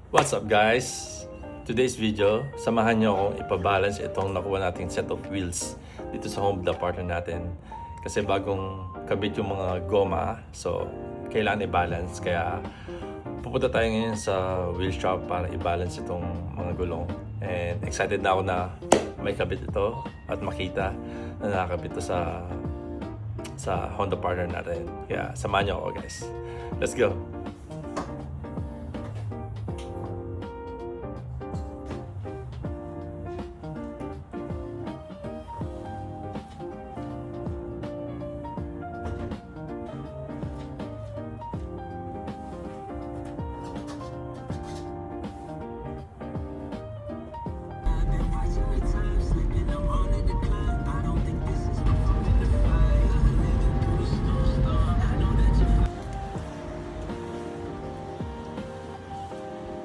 What's up guys? Today's video, samahan nyo akong ipabalance itong nakuha nating set of wheels dito sa Honda partner natin. Kasi bagong kabit yung mga goma, so kailangan i-balance. Kaya pupunta tayo ngayon sa wheel shop para i-balance itong mga gulong. And excited na ako na may kabit ito at makita na nakakabit ito sa Honda partner natin. Kaya samahan nyo ako guys. Let's go!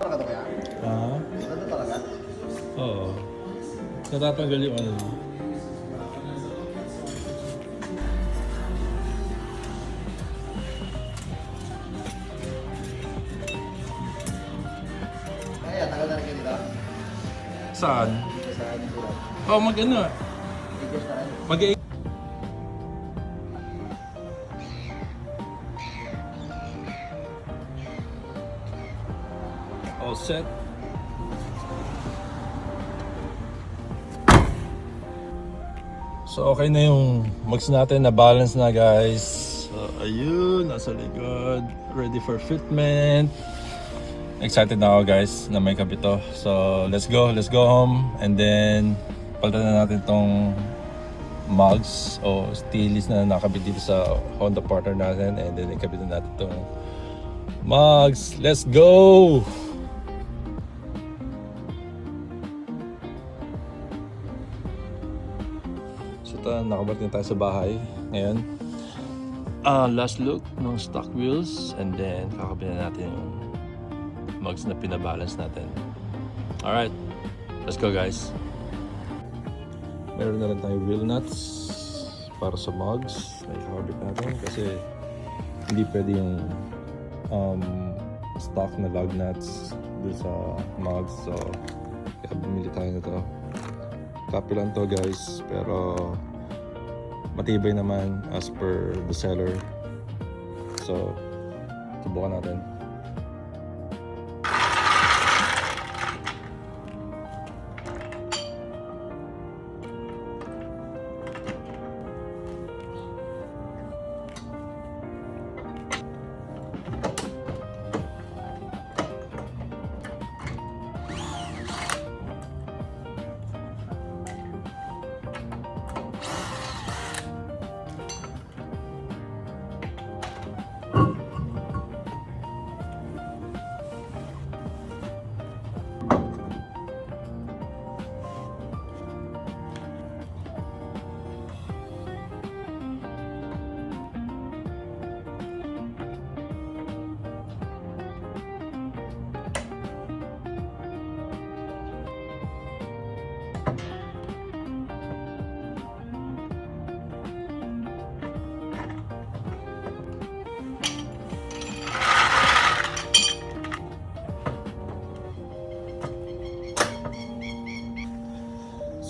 Talaga to kaya? Ah, Ano talaga? oo. Natatanggal yung ano. Kaya, tagal na rin kayo dito? Saan? Dito sa Duran. Oh, mag-ano? Videos na rin. mag All set. So okay na yung mags natin, na balance na guys. So ayun, nasa likod, ready for fitment. Excited na ako guys na may kabit to. So let's go home and then palitan na natin tong mugs o stylus na nakabit dito sa Honda partner natin, and then ikabit na natin tong mugs. Let's go! So ito, nakabalik na tayo sa bahay ngayon. Last look ng stock wheels, and then kakabit na natin yung mugs na pinabalance natin. Alright, let's go guys. Meron na rin tayo wheel nuts para sa mugs na ikakabit natin kasi hindi pwede yung stock na lug nuts dun sa mugs, so kaya bumili tayo nito. Copy lang to guys, pero matibay naman as per the seller, so subukan natin.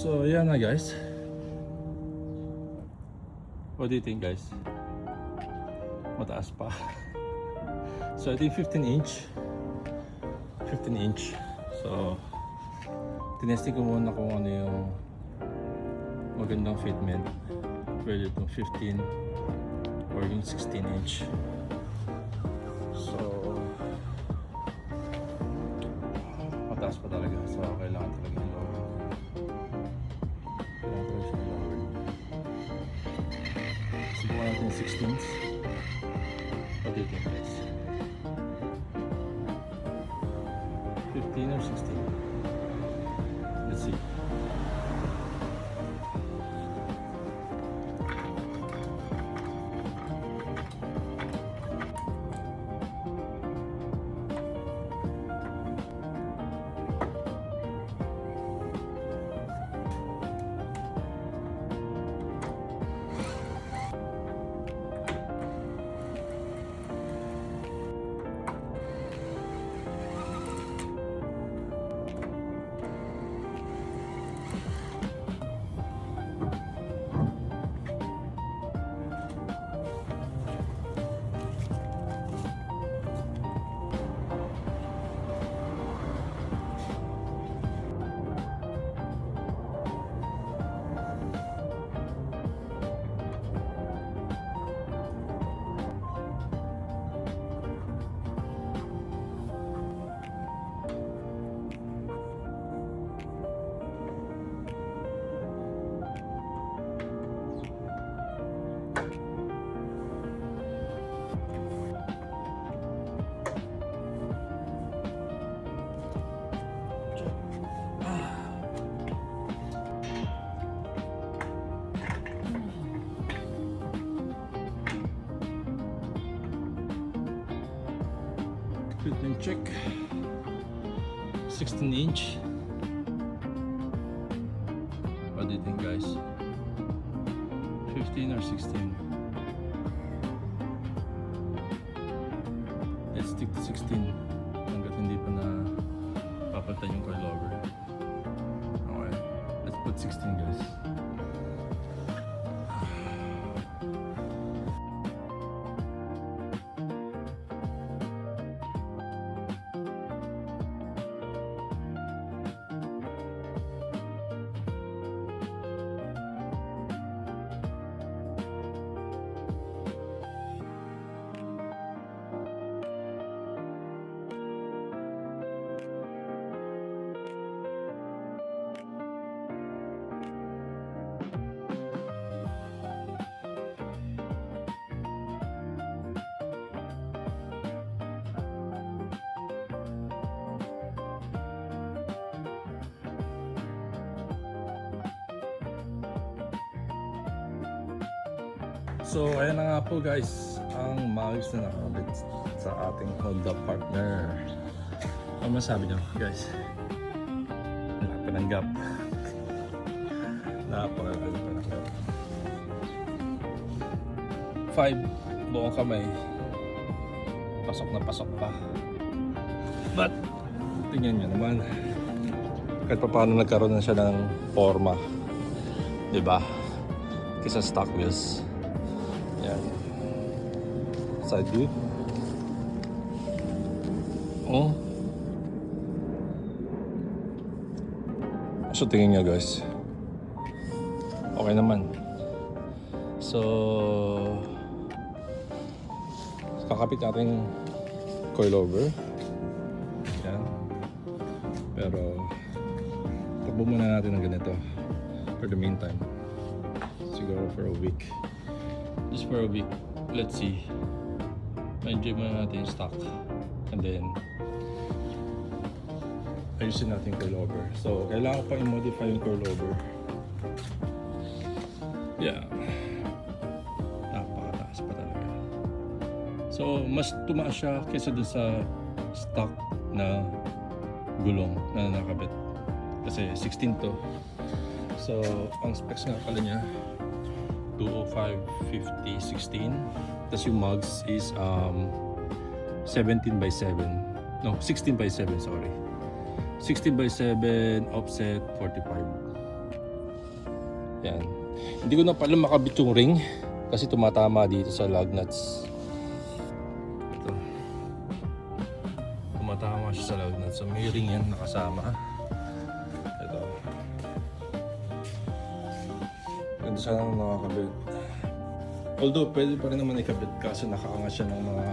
So yan na guys. What do you think guys? Mataas pa. So I think 15 inch. So tinesting ko muna kung ano yung magandang fitment, whether itong 15 or yung 16 inch. So mataas pa talaga, so kailangan talaga yung lower. Subukan natin yung 16s. What do you think guys? 15 or 16? Let's see. check. 16-inch. What do you think, guys? 15 or 16? Let's stick to 16 hanggat hindi pa na papalitan yung coilover. Okay, let's put 16, guys. So, ayan na nga po guys, ang maayos na nakabit sa ating Honda partner. Ano masabi nyo guys? Napananggap. Napananggap. 5 buong kamay. Pasok na pasok pa. But, tingnan nyo naman. Kahit pa paano nagkaroon na siya ng forma. Diba? Kaysa stock wheels. Yan. Side view. Oh. So tingin nyo guys. Okay naman. So kakapit natin coilover. Yan. Pero takbo muna natin ng ganito for the meantime. Siguro for a week. Just for a week. Let's see. Ma-enjoy muna natin yung stock. And then ayusin natin yung coilover. So, kailangan ko pa i-modify yung coilover. Yeah. Napakataas pa talaga. So, mas tumaas siya kaysa dun sa stock na gulong na nakabit. Kasi 16 to. So, ang specs nga pala niya 205, 50, 16. Tapos yung mugs is 17 by 7. No, 16 by 7, sorry. 16 by 7, offset 45. Yan. Hindi ko na pala makabit yung ring kasi tumatama dito sa lug nuts. Ito. Tumatama siya sa lug nuts. So may ring yan nakasama. Ito. Ganda sana nakakabit. Although pwede pa rin naman ikabit kasi nakaangat siya ng mga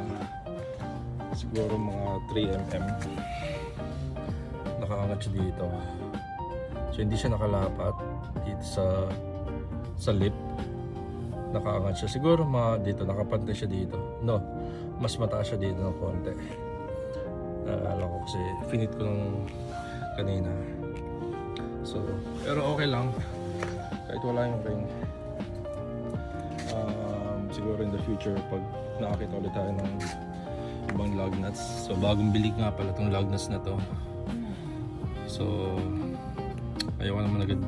siguro mga 3mm. Nakaangat siya dito. So hindi siya nakalapat dito sa lip. Nakaangat siya. Siguro dito nakapantay siya dito. No, mas mataas siya dito ng konti. Naalala ko kasi finit ko nung kanina. So, pero okay lang. Kahit wala yung ring. Siguro in the future pag nakakita ulit tayo ng ibang lug nuts. So bagong bili nga pala itong lug nuts na to. So ayaw ko naman agad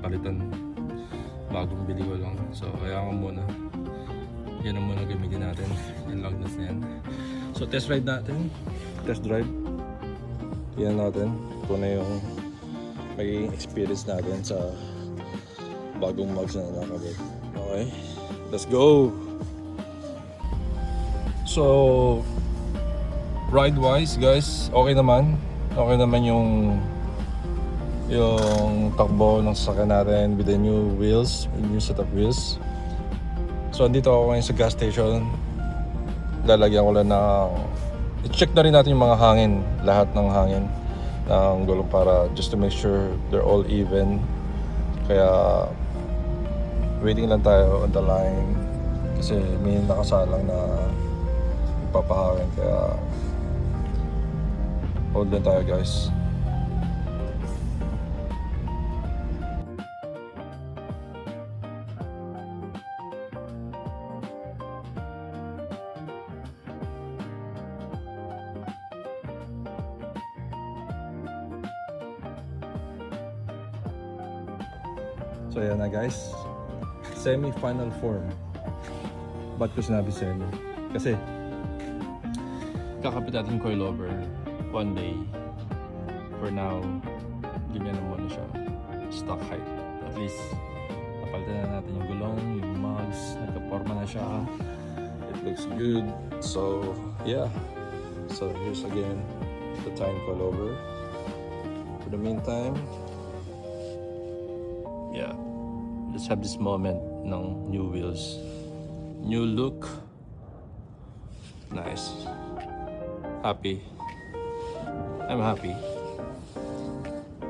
palitan. Bagong bili ko lang. So kaya ko muna. Yan ang muna gamitin natin. Yung lug nuts na yan. So test ride natin. Test drive. Tingnan natin kung na yung magiging experience natin sa bagong mugs na nakakabit. Okay. Let's go! So, ride-wise guys, okay naman. Okay naman yung takbo ng sasakyan natin with the new wheels, new set of wheels. So, andito ako ngayon sa gas station. Lalagyan ko lang ng... I-check na rin natin yung mga hangin, lahat ng hangin ng gulong para just to make sure they're all even. Kaya waiting lang tayo on the line kasi may nakasalang na ipapahangin, kaya hold lang tayo guys. So ayan na guys, semi-final form. Ba't ko sinabi semi? Kasi kakapit natin coilover one day. For now, ganyan na muna siya, stock height. At least napalitan na natin yung gulong, yung mugs, nagka-forma na siya. It looks good. So yeah, so here's again the time coilover. For the meantime, yeah, let's have this moment ng new wheels, new look, nice, happy. I'm happy.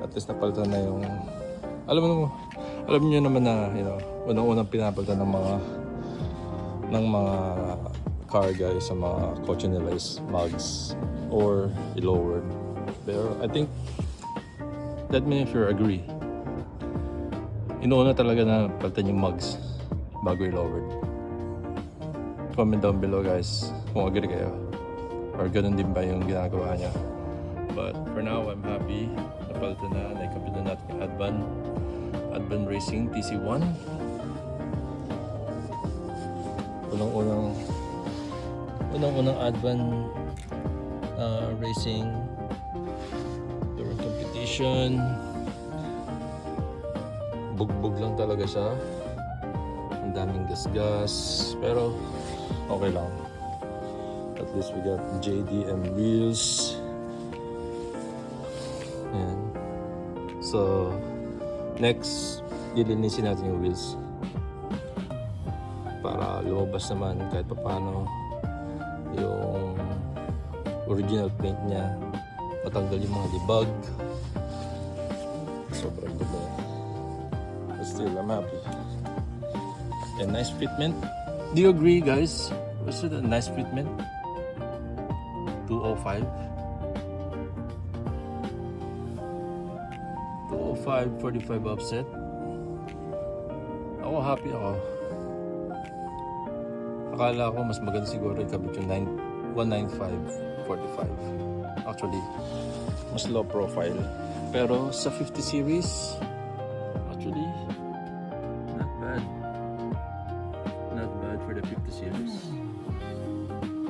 At least napalitan na yung, alam niyo naman na, you know, unang-unang pinapalitan ng mga car guys sa mga kotse nila is mugs or i-lower. Pero I think, let me if you agree, inuuna talaga na palitan yung mugs bago i-lower. Comment down below guys kung agree kayo or ganun din ba yung ginagawa niya. But for now, I'm happy. Napalitan na, naikabit na natin yung Advan Racing TC1. Unang-unang Advan Racing Tour competition. Bugbog lang talaga siya. Ang daming gas-gas. Pero okay lang. At least we got JDM wheels. Ayan. So, next, dilinisin natin yung wheels para lumabas naman kahit paano yung original paint niya, matanggal yung mga debug. Sobrang ganda. But still, I'm happy. And nice fitment. Do you agree guys? Was it a nice fitment? 205 45 offset. Ako happy ako. Akala ko mas maganda siguro ikabit yung 195 45. Actually, mas low profile. Pero sa 50 series, actually, not bad. Not bad for the 50 series.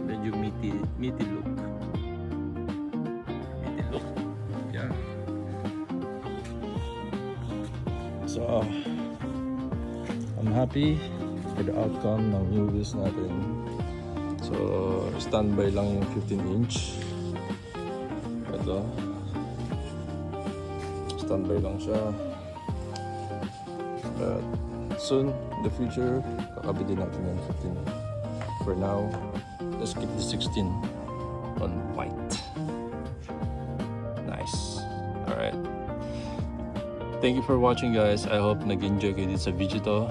Medyo meaty look. Meaty look. Yeah. So, I'm happy for the outcome ng new wheels natin. So, standby lang yung 15-inch. Ito. Standby lang siya. But soon, in the future, kakabitin natin yung 15. For now, let's keep the 16 on white. Nice. Alright. Thank you for watching guys. I hope nag-enjoy kayo dito sa video to.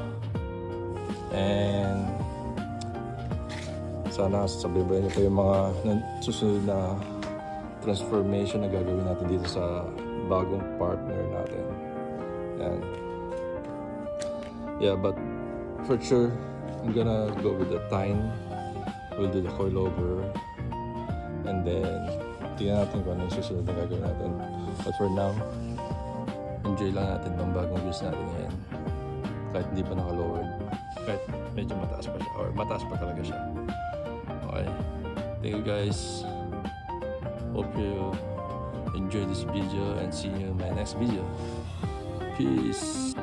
And sana sasabihin niyo pa yung mga susunod na transformation na gagawin natin dito sa bagong partner natin. And yeah, but for sure, I'm gonna go with the time. We'll do the coilover. And then, tingnan natin kung ano yung susunod na gagawin natin. But for now, enjoy lang natin ng bagong views natin ngayon. Kahit hindi pa naka-lowered. Kahit medyo mataas pa siya. Or mataas pa talaga siya. Okay. Thank you guys. Hope you enjoy this video and see you in my next video. Peace.